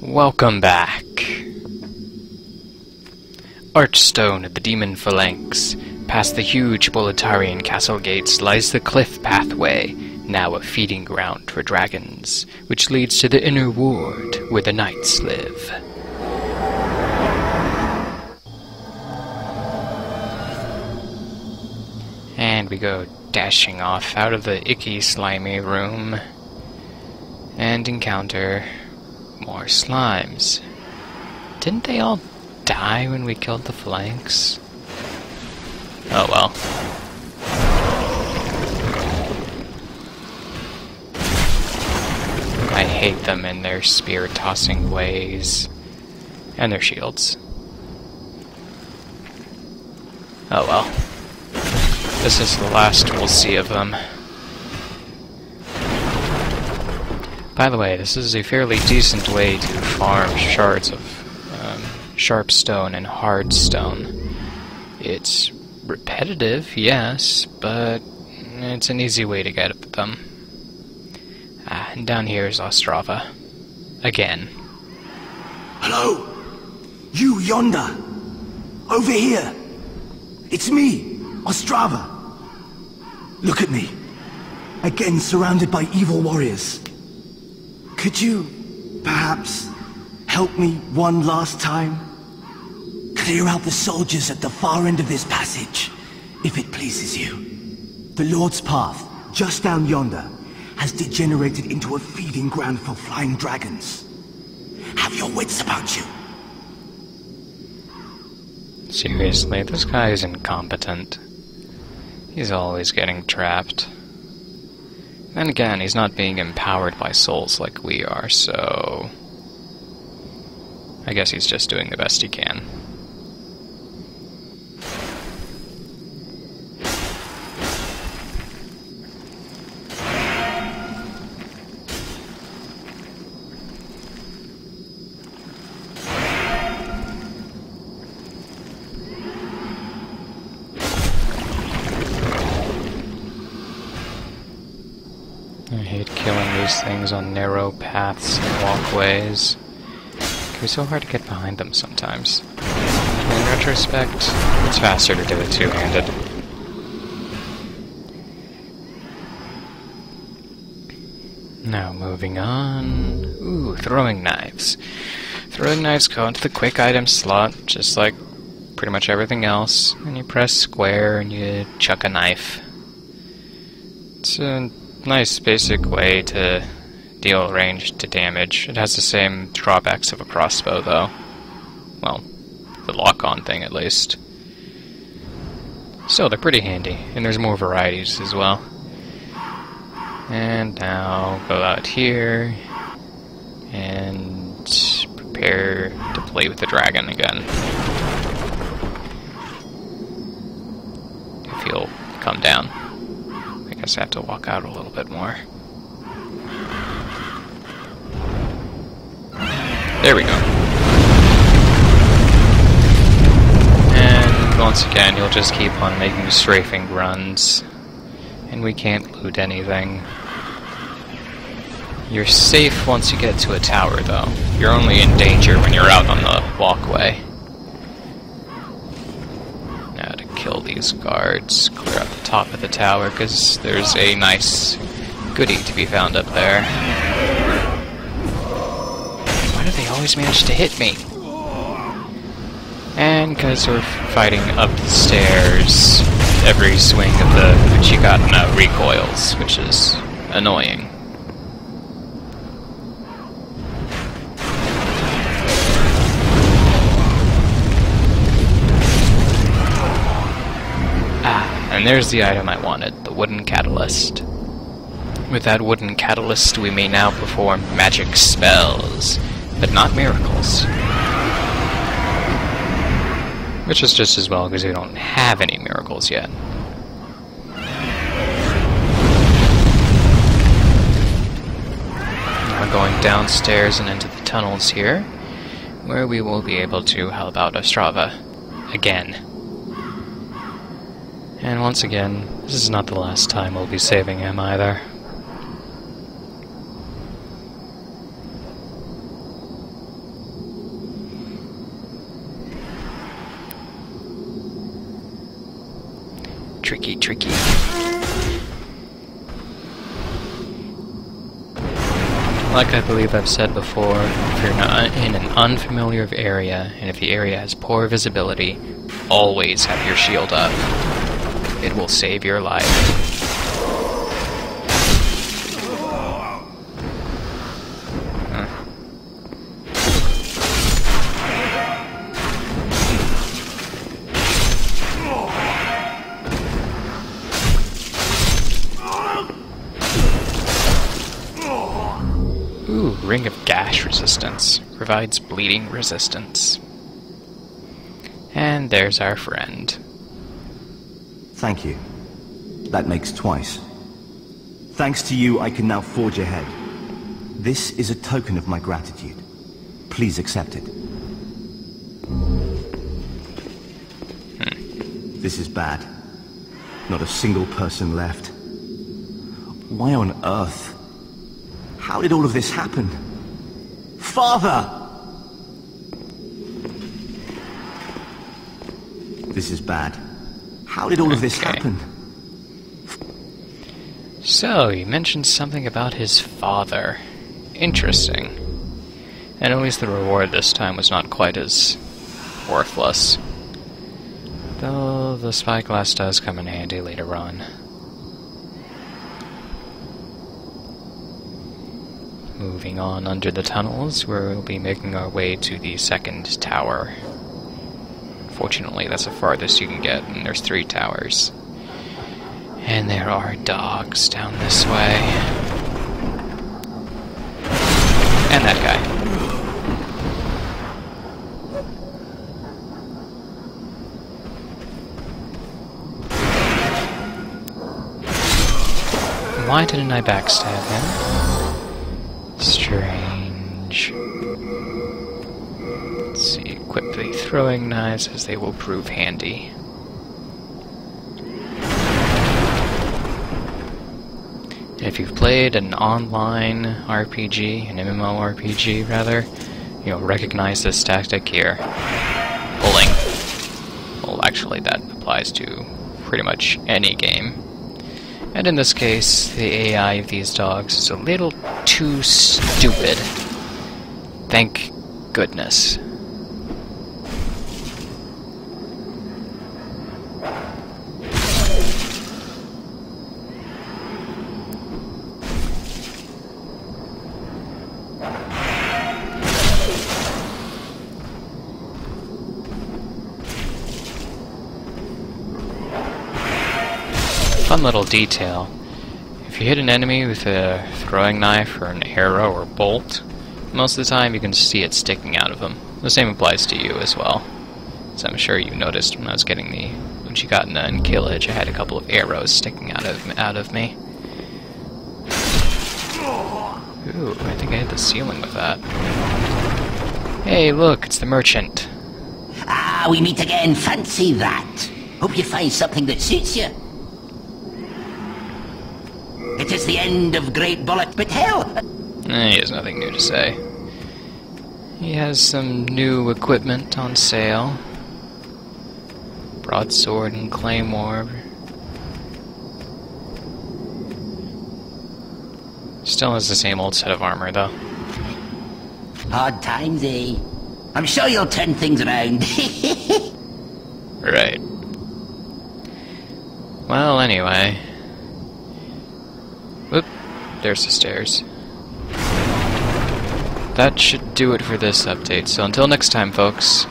Welcome back. Archstone of the demon Phalanx. Past the huge Boletarian castle gates lies the cliff pathway, now a feeding ground for dragons, which leads to the inner ward where the knights live. And we go dashing off out of the icky, slimy room and encounter more slimes. Didn't they all die when we killed the Phalanx? Oh well. I hate them in their spear-tossing ways. And their shields. Oh well. This is the last we'll see of them. By the way, this is a fairly decent way to farm shards of sharp stone and hard stone. It's repetitive, yes, but it's an easy way to get at them. And down here is Ostrava. Again. Hello? You yonder! Over here! It's me, Ostrava! Look at me. Again surrounded by evil warriors. Could you, perhaps, help me one last time? Clear out the soldiers at the far end of this passage, if it pleases you. The Lord's Path, just down yonder, has degenerated into a feeding ground for flying dragons. Have your wits about you. Seriously, this guy is incompetent. He's always getting trapped. Then again, he's not being empowered by souls like we are, so I guess he's just doing the best he can. I hate killing these things on narrow paths and walkways. It can be so hard to get behind them sometimes. In retrospect, it's faster to do it two-handed. Now moving on. Ooh, throwing knives. Throwing knives go into the quick item slot, just like pretty much everything else. And you press square and you chuck a knife. It's a nice basic way to deal ranged damage. It has the same drawbacks of a crossbow, though. Well, the lock-on thing, at least. Still, they're pretty handy, and there's more varieties as well. And now, go out here, and prepare to play with the dragon again. If he'll come down. I guess I have to walk out a little bit more. There we go. And once again, you'll just keep on making strafing runs. And we can't loot anything. You're safe once you get to a tower, though. You're only in danger when you're out on the walkway. Now to kill these guards, clear out the top of the tower, because there's a nice goodie to be found up there. Why do they always manage to hit me? And because we're fighting up the stairs, every swing of the Uchigatana recoils, which is annoying. And there's the item I wanted, the wooden catalyst. With that wooden catalyst, we may now perform magic spells, but not miracles. Which is just as well, because we don't have any miracles yet. Now going downstairs and into the tunnels here, where we will be able to help out Ostrava again. And once again, this is not the last time we'll be saving him either. Tricky, tricky. Like I believe I've said before, if you're not in an unfamiliar area, and if the area has poor visibility, always have your shield up. It will save your life. Ooh, Ring of Gash Resistance. Provides bleeding resistance. And there's our friend. Thank you. That makes twice. Thanks to you, I can now forge ahead. This is a token of my gratitude. Please accept it. This is bad. Not a single person left. Why on earth? How did all of this happen? Father! This is bad. How did all of this happen? So, you mentioned something about his father. Interesting. And at least the reward this time was not quite as worthless. Though the spyglass does come in handy later on. Moving on under the tunnels, where we'll be making our way to the second tower. Fortunately, that's the farthest you can get, and there's 3 towers. And there are dogs down this way. And that guy. Why didn't I backstab him? Strange. Let's see, equip the throwing knives as they will prove handy. If you've played an online RPG, an MMORPG rather, you'll recognize this tactic here. Pulling. Well, actually that applies to pretty much any game. And in this case, the AI of these dogs is a little too stupid. Thank goodness. Fun little detail. If you hit an enemy with a throwing knife or an arrow or bolt, most of the time you can see it sticking out of them. The same applies to you as well. So I'm sure you noticed when I was getting the Uchigata and Killage, I had a couple of arrows sticking out of me. Ooh, I think I hit the ceiling with that. Hey, look, it's the merchant. Ah, we meet again. Fancy that. Hope you find something that suits you. It is the end of Great Bullet, but hell... He has nothing new to say. He has some new equipment on sale. Broadsword and claymore. Still has the same old set of armor, though. Hard times, eh? I'm sure you'll turn things around. Right. Well, anyway... Oop, there's the stairs. That should do it for this update, so until next time, folks,